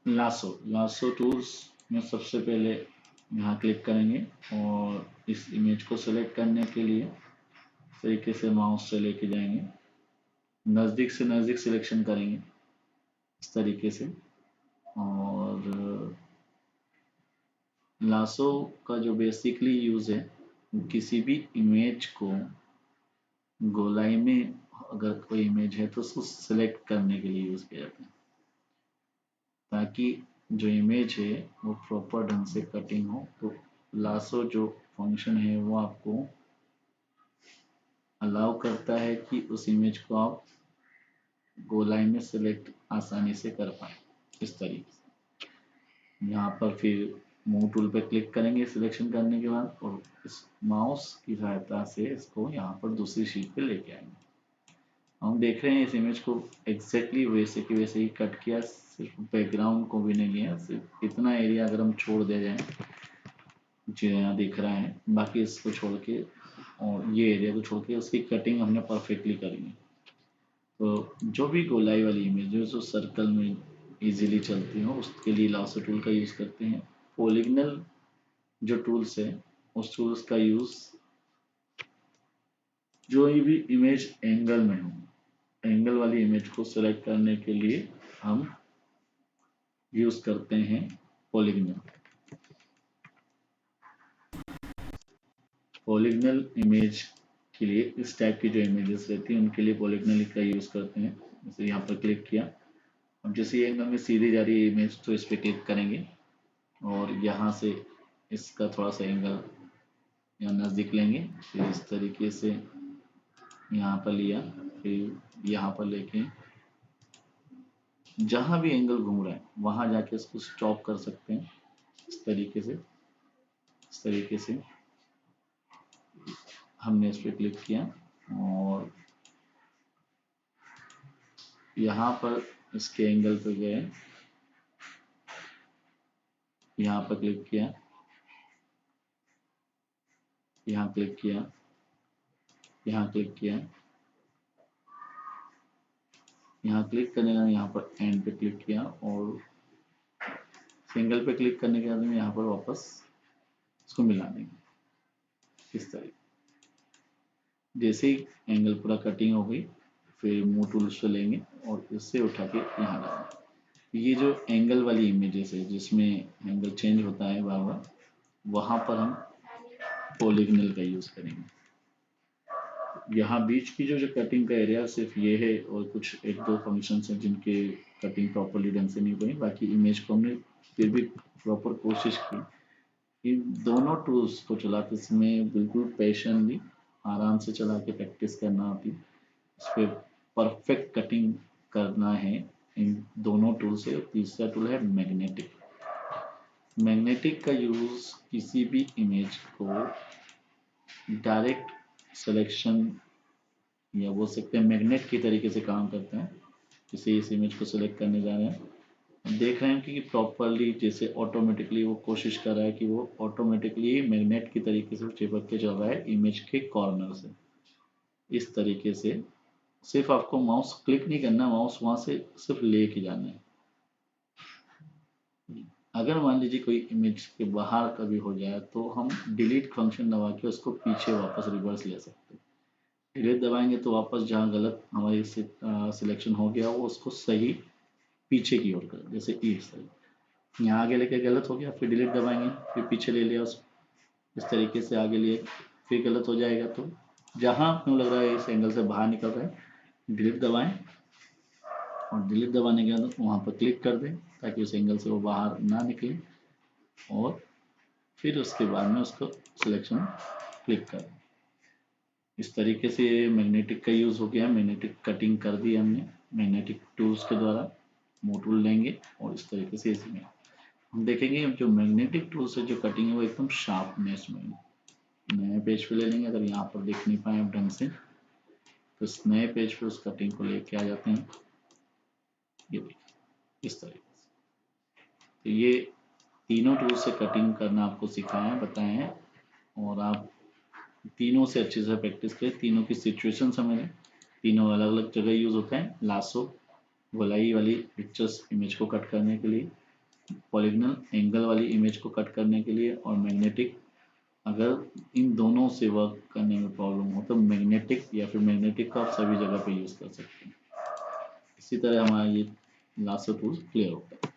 Lasso lasso tools में सबसे पहले यहाँ क्लिक करेंगे और इस इमेज को सेलेक्ट करने के लिए इस तरीके से माउस से लेके जाएंगे, नज़दीक से नज़दीक सिलेक्शन करेंगे इस तरीके से। और लासो का जो बेसिकली यूज़ है, किसी भी इमेज को गोलाई में, अगर कोई इमेज है तो उसको सिलेक्ट करने के लिए यूज़ किया जाता है, ताकि जो इमेज है वो प्रॉपर ढंग से कटिंग हो। तो लासो जो फंक्शन है वो आपको अलाउ करता है कि उस इमेज को आप गोलाई में सिलेक्ट आसानी से कर पाए इस तरीके से। यहाँ पर फिर मूव टूल पे क्लिक करेंगे सिलेक्शन करने के बाद, और इस माउस की सहायता से इसको यहाँ पर दूसरी शीट पे लेके आएंगे। हम देख रहे हैं इस इमेज को एग्जैक्टली वैसे की वैसे ही कट किया, सिर्फ बैकग्राउंड को भी नहीं लिया, सिर्फ इतना एरिया अगर हम छोड़ दे जाए जो यहाँ दिख रहा है, बाकी इसको छोड़ के और ये एरिया को छोड़ के उसकी कटिंग हमने परफेक्टली करी है। तो जो भी गोलाई वाली इमेज है जो सर्कल में इजीली चलती हो उसके लिए लासो टूल का यूज़ करते हैं। पॉलीगनल जो टूल्स है उस टूल्स का यूज़ जो भी इमेज एंगल में हो, एंगल वाली इमेज को सेलेक्ट करने के लिए हम यूज़ करते हैं पॉलीगनल। पॉलीगनल इमेज के लिए इस टाइप की जो इमेजेस रहती हैं उनके लिए पॉलीगनल का यूज़ करते हैं। जैसे यहाँ पर क्लिक किया, अब जैसे ये एंगल में सीधी जा रही है इमेज तो इस पर क्लिक करेंगे और यहाँ से इसका थोड़ा सा एंगल यहाँ नज़दीक लेंगे, फिर इस तरीके से यहाँ पर लिया, फिर यहाँ पर लेके जहाँ भी एंगल घूम रहा है वहाँ जाके इसको स्टॉप कर सकते हैं इस तरीके से। इस तरीके से हमने इस पर क्लिक किया और यहाँ पर इसके एंगल पे गए, यहाँ पर क्लिक किया, यहाँ क्लिक किया, यहाँ क्लिक किया, यहाँ क्लिक करने का यहाँ पर एंड पे क्लिक किया और सिंगल पे क्लिक करने के बाद में यहाँ पर वापस इसको मिला देंगे इस तरीके। जैसे ही एंगल पूरा कटिंग हो गई फिर मूव टूल से लेंगे और इससे उठा के यहाँ डालेंगे। ये जो एंगल वाली इमेजेस है जिसमें एंगल चेंज होता है बार बार, वहाँ पर हम पॉलीगनल का यूज़ करेंगे। यहाँ बीच की जो कटिंग का एरिया सिर्फ ये है और कुछ एक दो फंक्शंस हैं जिनके कटिंग प्रॉपरली ढंग से नहीं बनी, बाकी इमेज को हमने फिर भी प्रॉपर कोशिश की। इन दोनों टूल्स को चलाते समय बिल्कुल पेशेंटली आराम से चला के प्रैक्टिस करना होती है। इस पर परफेक्ट कटिंग करना है इन दोनों टूल से। तीसरा टूल है मैग्नेटिक। मैग्नेटिक का यूज़ किसी भी इमेज को डायरेक्ट सिलेक्शन या बोल सकते हैं मैग्नेट की तरीके से काम करते हैं। जैसे इस इमेज को सिलेक्ट करने जा रहे हैं, देख रहे हैं कि प्रॉपरली जैसे ऑटोमेटिकली वो कोशिश कर रहा है कि वो ऑटोमेटिकली मैग्नेट की तरीके से चिपक के चल रहा है इमेज के कॉर्नर से। इस तरीके से सिर्फ आपको माउस क्लिक नहीं करना, माउस वहां से सिर्फ ले के जाना है। अगर मान लीजिए कोई इमेज के बाहर कभी हो जाए तो हम डिलीट फंक्शन दबा के उसको पीछे वापस रिवर्स ले सकते हैं। डिलीट दबाएंगे तो वापस जहाँ गलत हमारी सिलेक्शन हो गया वो उसको सही पीछे की ओर कर, जैसे इस तरह यहाँ आगे लेके गलत हो गया, फिर डिलीट दबाएंगे, फिर पीछे ले लिया उसको, इस तरीके से आगे लिए, फिर गलत हो जाएगा तो जहाँ आपको लग रहा है इस एंगल से बाहर निकल रहा है डिलीट दबाएं और डिलीट दबाने के बाद वहाँ पर क्लिक कर दें ताकि उस एंगल से वो बाहर ना निकले, और फिर उसके बाद में उसको सिलेक्शन क्लिक कर दें। इस तरीके से मैग्नेटिक का यूज़ हो गया। मैग्नेटिक कटिंग कर दी हमने मैग्नेटिक टूल्स के द्वारा। मूव टूल लेंगे और इस तरीके से इसमें हम देखेंगे जो मैग्नेटिक टूल से जो कटिंग है वो एकदम शार्पनेस में है। नए पेज पे ले लेंगे, अगर यहाँ पर देख नहीं पाए ढंग से तो इस नए पेज पे उस कटिंग को लेके आ जाते हैं। ये देखिए इस तरीके से। तो ये तीनों टूल से कटिंग करना आपको सिखाया बताए हैं और आप तीनों से अच्छे से प्रैक्टिस करें। तीनों की सिचुएशन समझें, तीनों अलग अलग जगह यूज़ होते हैं। लासो गोलाई वाली पिक्चर्स इमेज को कट करने के लिए, पॉलीगनल एंगल वाली इमेज को कट करने के लिए, और मैग्नेटिक अगर इन दोनों से वर्क करने में प्रॉब्लम हो तो मैग्नेटिक या फिर मैग्नेटिक का आप सभी जगह पे यूज़ कर सकते हैं। इसी तरह हमारा ये लास्ट टूल क्लियर होता है।